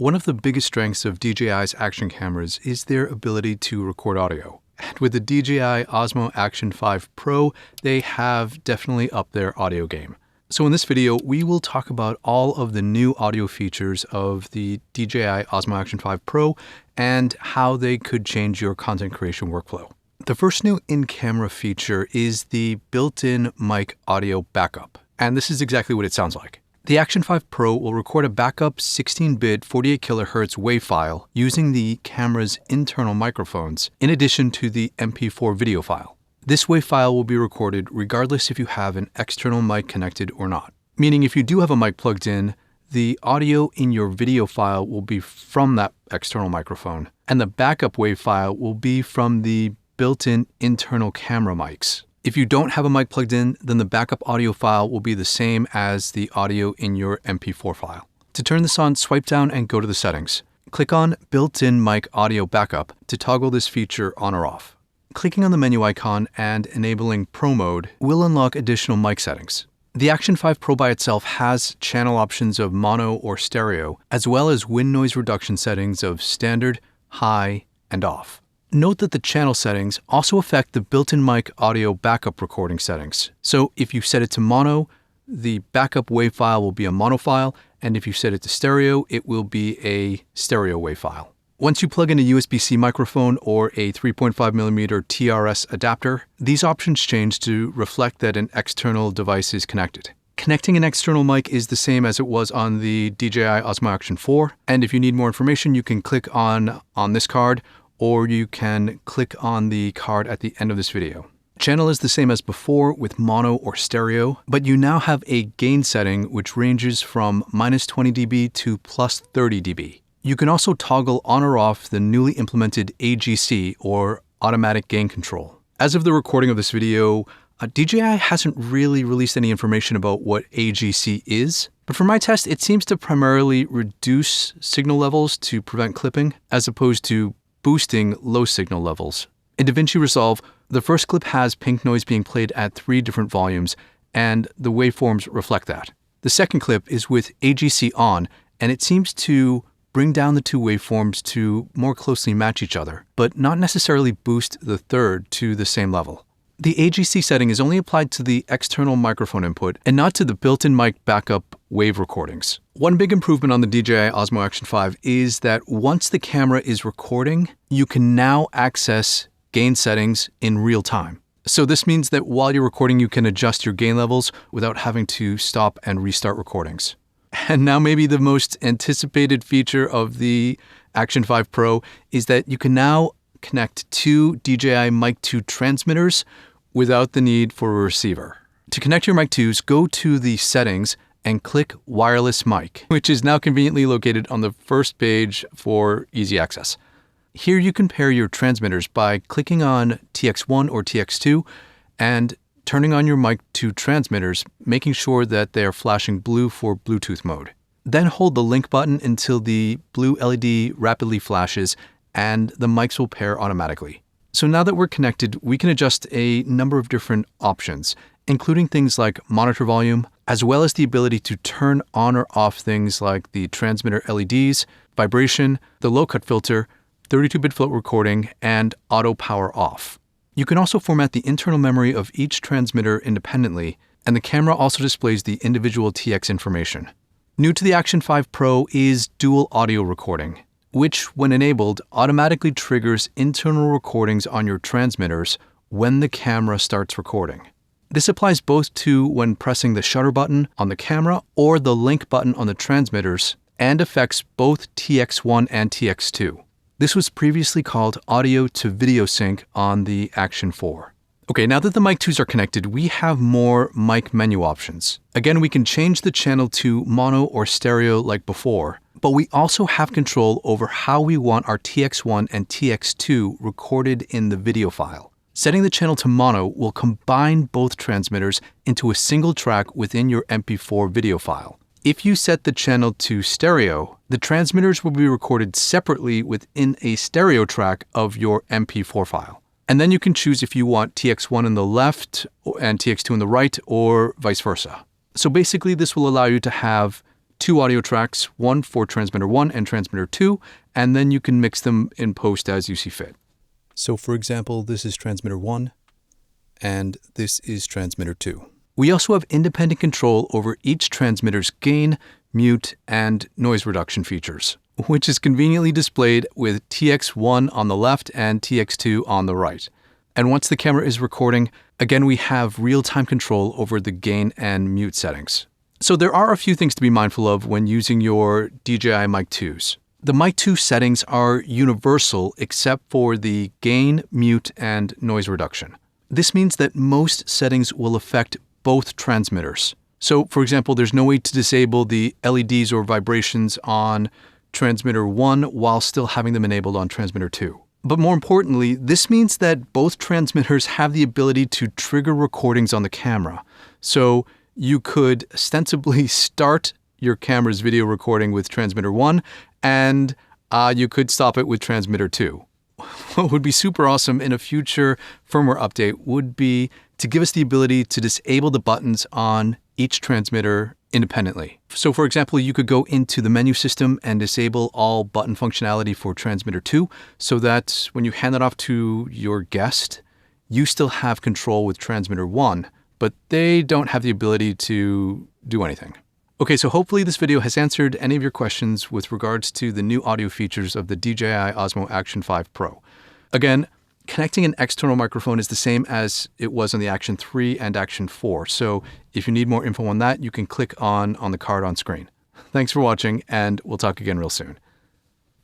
One of the biggest strengths of DJI's action cameras is their ability to record audio. And with the DJI Osmo Action 5 Pro, they have definitely upped their audio game. So in this video, we will talk about all of the new audio features of the DJI Osmo Action 5 Pro and how they could change your content creation workflow. The first new in-camera feature is the built-in mic audio backup. And this is exactly what it sounds like. The Action 5 Pro will record a backup 16-bit 48 kHz WAV file using the camera's internal microphones, in addition to the MP4 video file. This WAV file will be recorded regardless if you have an external mic connected or not. Meaning if you do have a mic plugged in, the audio in your video file will be from that external microphone, and the backup WAV file will be from the built-in internal camera mics. If you don't have a mic plugged in, then the backup audio file will be the same as the audio in your MP4 file. To turn this on, swipe down and go to the settings. Click on Built-in Mic Audio Backup to toggle this feature on or off. Clicking on the menu icon and enabling Pro Mode will unlock additional mic settings. The Action 5 Pro by itself has channel options of mono or stereo, as well as wind noise reduction settings of standard, high, and off. Note that the channel settings also affect the built-in mic audio backup recording settings. So if you set it to mono, the backup WAV file will be a mono file, and if you set it to stereo, it will be a stereo WAV file. Once you plug in a USB-C microphone or a 3.5mm TRS adapter, these options change to reflect that an external device is connected. Connecting an external mic is the same as it was on the DJI Osmo Action 4, and if you need more information, you can click on this card, or you can click on the card at the end of this video. Channel is the same as before with mono or stereo, but you now have a gain setting which ranges from -20 dB to +30 dB. You can also toggle on or off the newly implemented AGC, or automatic gain control. As of the recording of this video, DJI hasn't really released any information about what AGC is, but for my test, it seems to primarily reduce signal levels to prevent clipping, as opposed to boosting low signal levels. In DaVinci Resolve, the first clip has pink noise being played at 3 different volumes, and the waveforms reflect that. The second clip is with AGC on, and it seems to bring down the two waveforms to more closely match each other, but not necessarily boost the third to the same level. The AGC setting is only applied to the external microphone input and not to the built-in mic backup wave recordings. One big improvement on the DJI Osmo Action 5 is that once the camera is recording, you can now access gain settings in real time. So this means that while you're recording, you can adjust your gain levels without having to stop and restart recordings. And now maybe the most anticipated feature of the Action 5 Pro is that you can now connect two DJI Mic 2 transmitters without the need for a receiver. To connect your Mic 2s, go to the settings and click Wireless Mic, which is now conveniently located on the first page for easy access. Here you can pair your transmitters by clicking on TX1 or TX2 and turning on your Mic 2 transmitters, making sure that they are flashing blue for Bluetooth mode. Then hold the link button until the blue LED rapidly flashes and the mics will pair automatically. So now that we're connected, we can adjust a number of different options, including things like monitor volume, as well as the ability to turn on or off things like the transmitter LEDs, vibration, the low-cut filter, 32-bit float recording, and auto power off. You can also format the internal memory of each transmitter independently, and the camera also displays the individual TX information. New to the Action 5 Pro is dual audio recording, which, when enabled, automatically triggers internal recordings on your transmitters when the camera starts recording. This applies both to when pressing the shutter button on the camera or the link button on the transmitters, and affects both TX1 and TX2. This was previously called audio to video sync on the Action 4. Okay, now that the Mic 2s are connected, we have more mic menu options. Again, we can change the channel to mono or stereo like before, but we also have control over how we want our TX1 and TX2 recorded in the video file. Setting the channel to mono will combine both transmitters into a single track within your MP4 video file. If you set the channel to stereo, the transmitters will be recorded separately within a stereo track of your MP4 file. And then you can choose if you want TX1 on the left and TX2 on the right, or vice versa. So basically, this will allow you to have two audio tracks, one for transmitter 1 and transmitter 2, and then you can mix them in post as you see fit. So for example, this is transmitter 1, and this is transmitter 2. We also have independent control over each transmitter's gain, mute, and noise reduction features, which is conveniently displayed with TX1 on the left and TX2 on the right. And once the camera is recording, again, we have real-time control over the gain and mute settings. So there are a few things to be mindful of when using your DJI Mic 2s. The Mic 2 settings are universal except for the gain, mute, and noise reduction. This means that most settings will affect both transmitters. So, for example, there's no way to disable the LEDs or vibrations on transmitter 1 while still having them enabled on transmitter 2. But more importantly, this means that both transmitters have the ability to trigger recordings on the camera. So you could ostensibly start your camera's video recording with transmitter 1, and you could stop it with transmitter 2. What would be super awesome in a future firmware update would be to give us the ability to disable the buttons on each transmitter independently. So for example, you could go into the menu system and disable all button functionality for transmitter 2 so that when you hand it off to your guest, you still have control with transmitter 1, but they don't have the ability to do anything. Okay, so hopefully this video has answered any of your questions with regards to the new audio features of the DJI Osmo Action 5 Pro. Again, connecting an external microphone is the same as it was on the Action 3 and Action 4. So if you need more info on that, you can click on the card on screen. Thanks for watching, and we'll talk again real soon.